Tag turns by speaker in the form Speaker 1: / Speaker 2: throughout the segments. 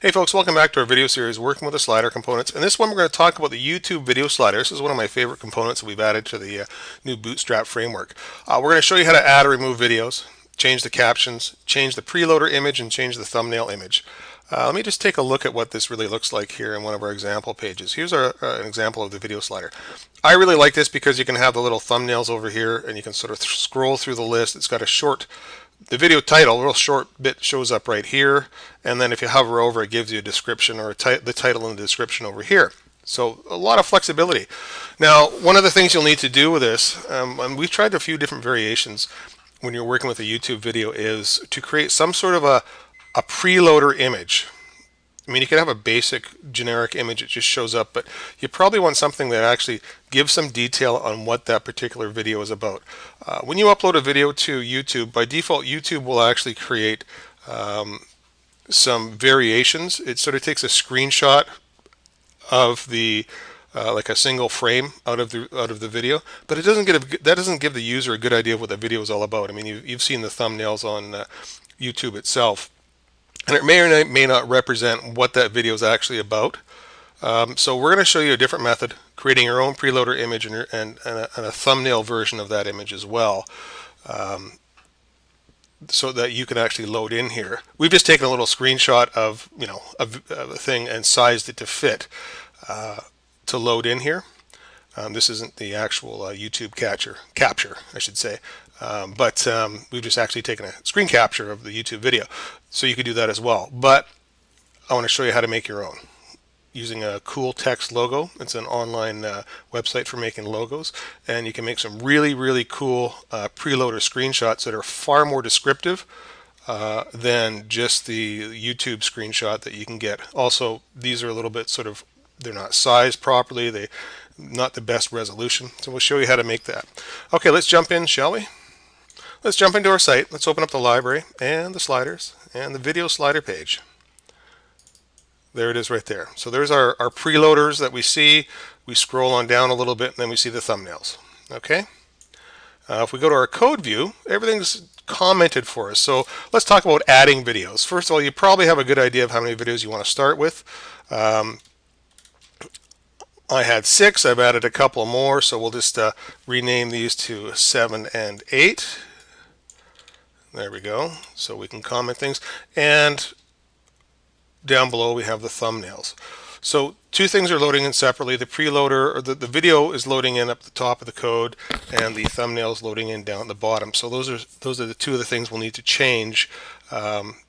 Speaker 1: Hey folks, welcome back to our video series working with the slider components. In this one we're going to talk about the YouTube video slider. This is one of my favorite components that we've added to the new Bootstrap framework. We're going to show you how to add or remove videos, change the captions, change the preloader image, and change the thumbnail image. Let me just take a look at what this really looks like here in one of our example pages. Here's an example of the video slider. I really like this because you can have the little thumbnails over here and you can sort of scroll through the list. It's got the video title, a real short bit shows up right here, and then if you hover over it gives you a description or the title and the description over here. So a lot of flexibility. Now one of the things you'll need to do with this, and we've tried a few different variations when you're working with a YouTube video, is to create some sort of a preloader image. I mean, you can have a basic generic image that just shows up, but you probably want something that actually gives some detail on what that particular video is about. When you upload a video to YouTube, by default YouTube will actually create some variations. It sort of takes a screenshot of the like a single frame out of the video, but it doesn't give the user a good idea of what the video is all about. I mean, you've seen the thumbnails on YouTube itself, and it may or may not represent what that video is actually about. So we're going to show you a different method, creating your own preloader image and a thumbnail version of that image as well, so that you can actually load in here. We've just taken a little screenshot of a thing and sized it to fit to load in here. This isn't the actual YouTube capture, I should say, but we've just actually taken a screen capture of the YouTube video. So you could do that as well. But I want to show you how to make your own using a cool text logo. It's an online website for making logos, and you can make some really cool preloader screenshots that are far more descriptive than just the YouTube screenshot that you can get. Also, these are a little bit they're not sized properly, they're not the best resolution, so we'll show you how to make that. Okay, let's jump in, shall we? Let's jump into our site. Let's open up the library and the sliders and the video slider page. There it is right there. So there's our preloaders that we see. We scroll on down a little bit and then we see the thumbnails. Okay. If we go to our code view, everything's commented for us. So let's talk about adding videos. First of all, you probably have a good idea of how many videos you want to start with. I had 6. I've added a couple more, so we'll just rename these to 7 and 8. There we go. So we can comment things. And down below we have the thumbnails. So two things are loading in separately. The preloader, or the video, is loading in up the top of the code, and the thumbnail is loading in down at the bottom. So those are the two of the things we'll need to change.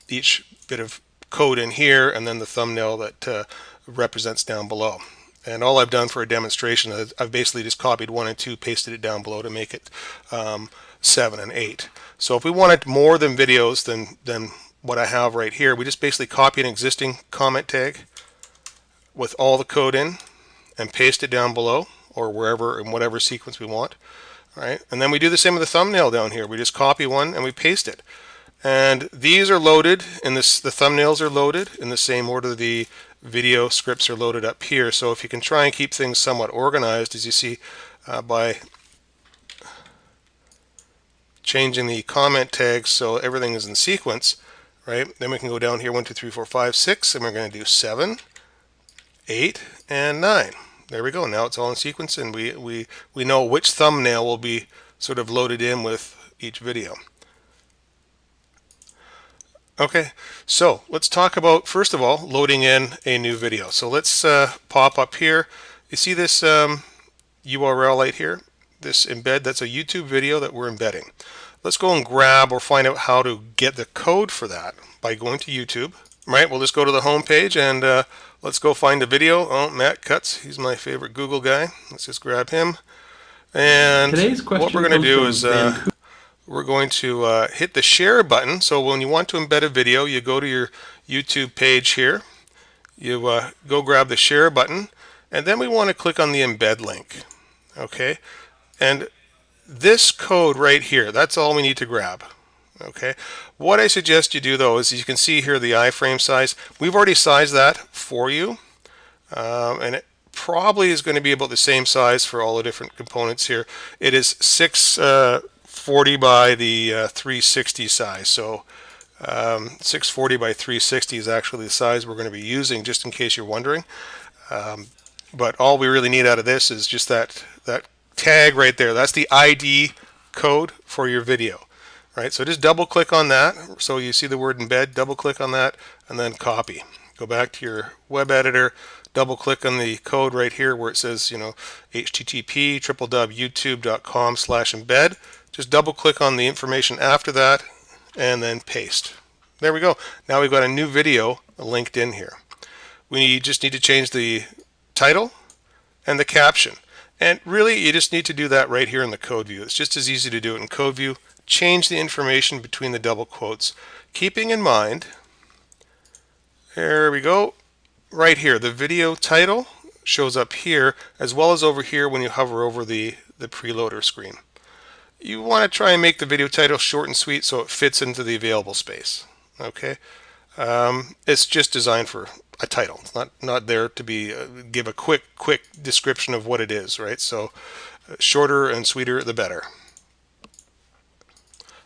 Speaker 1: Each bit of code in here, and then the thumbnail that represents down below. And all I've done for a demonstration is I've basically just copied 1 and 2, pasted it down below to make it 7 and 8. So if we wanted more than videos than what I have right here, we just basically copy an existing comment tag with all the code in and paste it down below, or wherever, in whatever sequence we want. All right, and then we do the same with the thumbnail down here. We just copy one and we paste it. And these are loaded, and the thumbnails are loaded in the same order the video scripts are loaded up here. So if you can try and keep things somewhat organized, as you see by changing the comment tags so everything is in sequence, right? Then we can go down here 1, 2, 3, 4, 5, 6, and we're going to do 7, 8, and 9. There we go. Now it's all in sequence, and we know which thumbnail will be sort of loaded in with each video. Okay, so let's talk about, first of all, loading in a new video. So let's pop up here. You see this URL right here? This embed, that's a YouTube video that we're embedding. Let's go and grab or find out how to get the code for that by going to YouTube. Right, we'll just go to the home page and let's go find a video. Oh, Matt Cutts, he's my favorite Google guy. Let's just grab him. And what we're going to do is we're going to hit the share button. So when you want to embed a video, you go to your YouTube page here. You go grab the share button, and then we want to click on the embed link. Okay, and this code right here, that's all we need to grab. Okay, what I suggest you do though is, you can see here the iframe size. We've already sized that for you, and it probably is going to be about the same size for all the different components here. It is 640 by the 360 size, so 640 by 360 is actually the size we're going to be using, just in case you're wondering. But all we really need out of this is just that tag right there. That's the ID code for your video, right? So just double click on that. So you see the word embed, double click on that, and then copy. Go back to your web editor, double click on the code right here where it says, http://youtube.com/embed. Just double click on the information after that and then paste. There we go. Now we've got a new video linked in here. We just need to change the title and the caption. And really, you just need to do that right here in the code view. It's just as easy to do it in code view. Change the information between the double quotes, keeping in mind, there we go, right here, the video title shows up here as well as over here when you hover over the preloader screen. You want to try and make the video title short and sweet so it fits into the available space. Okay, it's just designed for a title. It's not there to be give a quick description of what it is, right? So shorter and sweeter the better.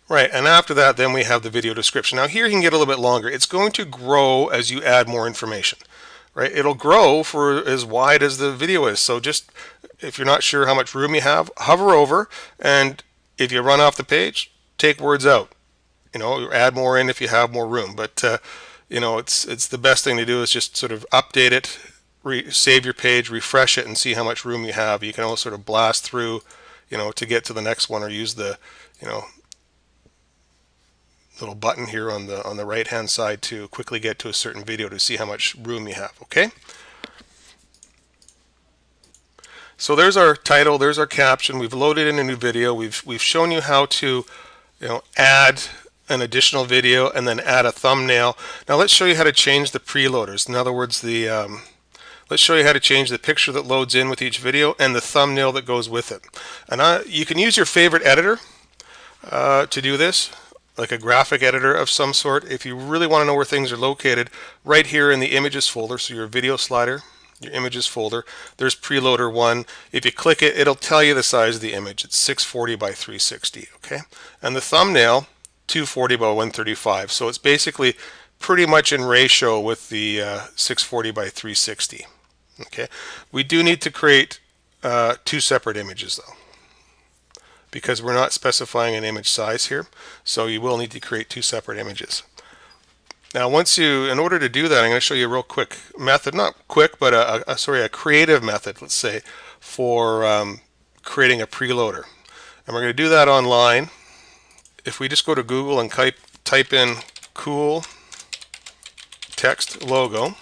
Speaker 1: Right, and after that then we have the video description. Now here you can get a little bit longer. It's going to grow as you add more information, right? It'll grow for as wide as the video is. So just, if you're not sure how much room you have, hover over, and if you run off the page, take words out. Add more in if you have more room. But it's the best thing to do is just sort of update it, save your page, refresh it, and see how much room you have. You can always sort of blast through, to get to the next one, or use the, little button here on the right hand side to quickly get to a certain video to see how much room you have. Okay, so there's our title, there's our caption. We've loaded in a new video. We've shown you how to add an additional video and then add a thumbnail. Now let's show you how to change the preloaders. In other words, let's show you how to change the picture that loads in with each video and the thumbnail that goes with it. And you can use your favorite editor to do this, like a graphic editor of some sort. If you really want to know where things are located, right here in the images folder, so your video slider, your images folder, there's preloader 1. If you click it, it'll tell you the size of the image. It's 640 by 360, okay? And the thumbnail, 240 by 135. So it's basically pretty much in ratio with the 640 by 360, okay? We do need to create 2 separate images though, because we're not specifying an image size here, so you will need to create 2 separate images. Now in order to do that, I'm going to show you a real quick method, not quick, but a creative method, let's say, for creating a preloader. And we're going to do that online. If we just go to Google and type in cool text logo,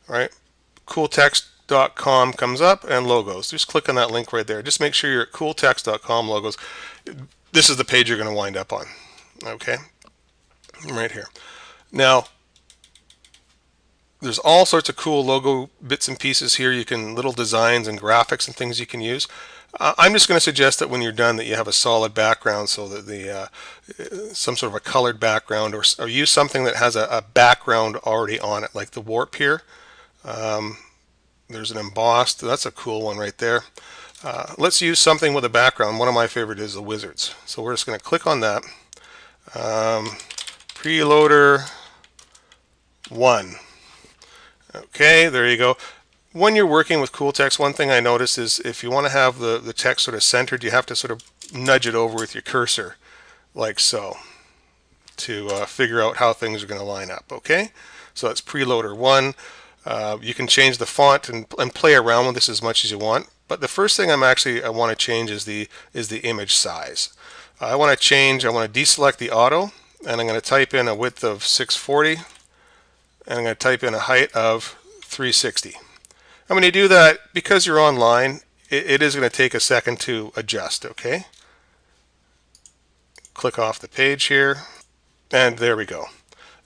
Speaker 1: right? cooltext.com comes up, and logos. Just click on that link right there. Just make sure you're at cooltext.com logos. This is the page you're going to wind up on. Okay, right here. Now, there's all sorts of cool logo bits and pieces here. Little designs and graphics and things you can use. I'm just going to suggest that when you're done that you have a solid background, so that some sort of a colored background, or use something that has a background already on it, like the warp here. There's an embossed, that's a cool one right there. Let's use something with a background. One of my favorite is the wizards. So we're just going to click on that. Preloader 1. Okay, there you go. When you're working with cool text, one thing I noticed is if you want to have the text sort of centered, you have to sort of nudge it over with your cursor, like so, to figure out how things are going to line up. Okay, so that's preloader 1. You can change the font and play around with this as much as you want. But the first thing I want to change is the image size. I want to deselect the auto, and I'm going to type in a width of 640, and I'm going to type in a height of 360. And when you do that, because you're online, it is going to take a second to adjust, okay? Click off the page here, and there we go.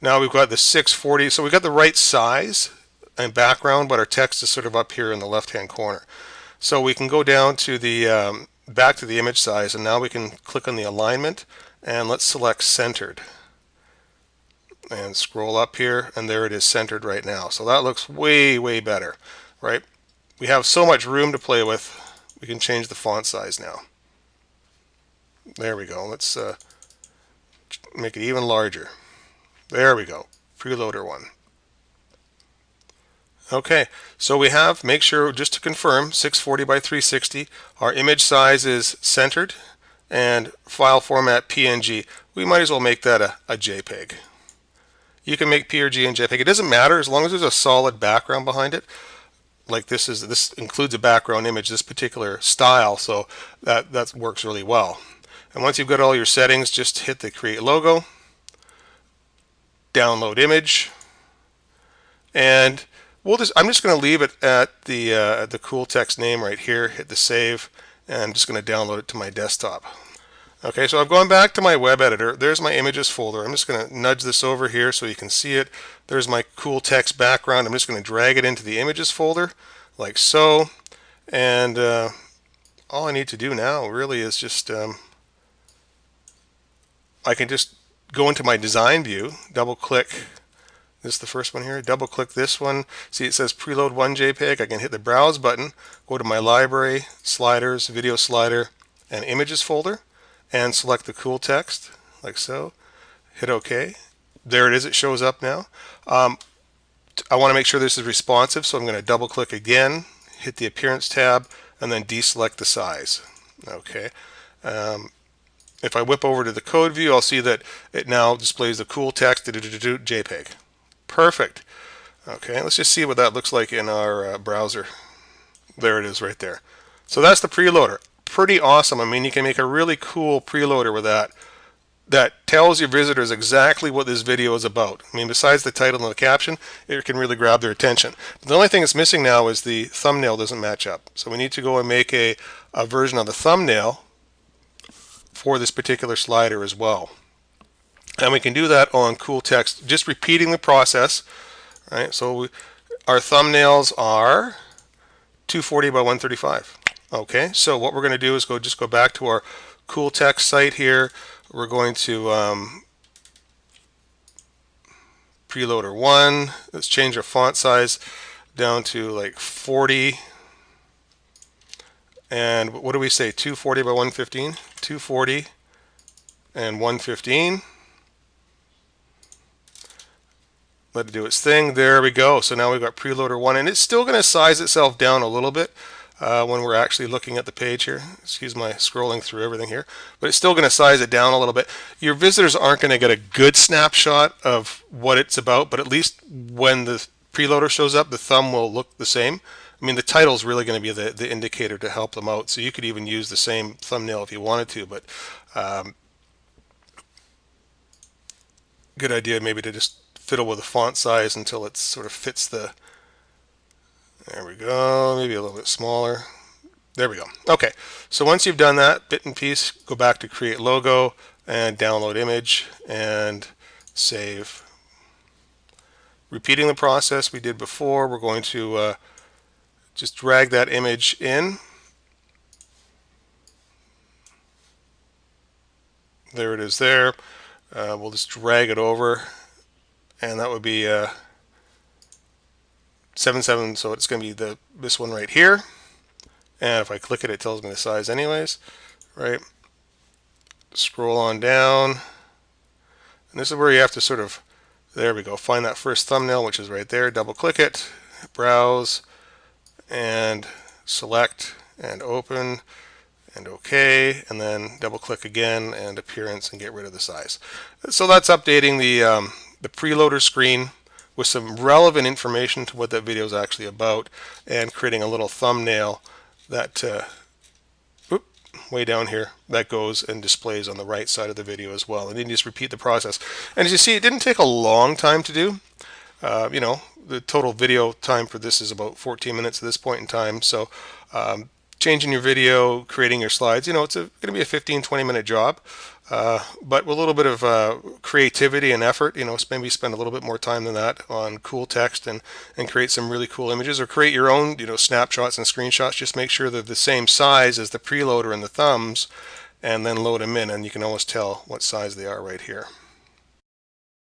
Speaker 1: Now we've got the 640, so we've got the right size and background, but our text is sort of up here in the left-hand corner. So we can go down to the back to the image size, and now we can click on the alignment, and let's select centered. And scroll up here, and there it is, centered right now. So that looks way, way better. Right? We have so much room to play with. We can change the font size now. There we go. Let's make it even larger. There we go, preloader 1. Okay, so we have, make sure, just to confirm, 640 by 360. Our image size is centered and file format PNG. We might as well make that a JPEG. You can make PNG and JPEG. It doesn't matter as long as there's a solid background behind it. Like this includes a background image, this particular style, so that works really well. And once you've got all your settings, just hit the create logo, download image, and I'm just going to leave it at the cool text name right here. Hit the save, and I'm just going to download it to my desktop. Okay, so I've gone back to my web editor. There's my images folder. I'm just going to nudge this over here so you can see it. There's my cool text background. I'm just going to drag it into the images folder like so. And all I need to do now really is just, I can just go into my design view, double click. This is the first one here. Double click this one. See, it says preload 1 JPEG. I can hit the browse button, go to my library, sliders, video slider, and images folder, and select the cool text like so. Hit OK. There it is. It shows up now. I want to make sure this is responsive, so I'm going to double click again, hit the appearance tab, and then deselect the size. Okay. If I whip over to the code view, I'll see that it now displays the cool text JPEG. Perfect. Okay, let's just see what that looks like in our browser. There it is right there. So that's the preloader. Pretty awesome. I mean, you can make a really cool preloader with that tells your visitors exactly what this video is about. I mean, besides the title and the caption, it can really grab their attention. The only thing that's missing now is the thumbnail doesn't match up. So we need to go and make a version of the thumbnail for this particular slider as well. And we can do that on cool text, just repeating the process. Right? So our thumbnails are 240 by 135. Okay, so what we're going to do is just go back to our cool text site here. We're going to preloader 1. Let's change our font size down to like 40. And what do we say? 240 by 115? 240 and 115. Let it do its thing. There we go. So now we've got preloader 1, and it's still going to size itself down a little bit when we're actually looking at the page here. Excuse my scrolling through everything here, but it's still going to size it down a little bit. Your visitors aren't going to get a good snapshot of what it's about, but at least when the preloader shows up, the thumb will look the same. I mean, the title is really going to be the indicator to help them out, so you could even use the same thumbnail if you wanted to, but good idea maybe to just fiddle with the font size until it sort of fits the, there we go, maybe a little bit smaller. There we go. Okay, so once you've done that, bit and piece, go back to create logo and download image and save. Repeating the process we did before, we're going to just drag that image in. There it is there. We'll just drag it over, and that would be 77, so it's going to be this one right here. And if I click it, it tells me the size anyways, right? Scroll on down, and this is where you have to sort of, there we go, find that first thumbnail, which is right there, double click it, browse, and select, and open, and OK, and then double click again, and appearance, and get rid of the size. So that's updating the preloader screen with some relevant information to what that video is actually about, and creating a little thumbnail that way down here that goes and displays on the right side of the video as well. And then you just repeat the process. And as you see, it didn't take a long time to do. You know, the total video time for this is about 14 minutes at this point in time. So changing your video, creating your slides, you know, it's going to be a 15-20 minute job. But with a little bit of creativity and effort, you know, maybe spend a little bit more time than that on cool text and create some really cool images, or create your own, you know, snapshots and screenshots. Just make sure they're the same size as the preloader and the thumbs, and then load them in, and you can always tell what size they are right here.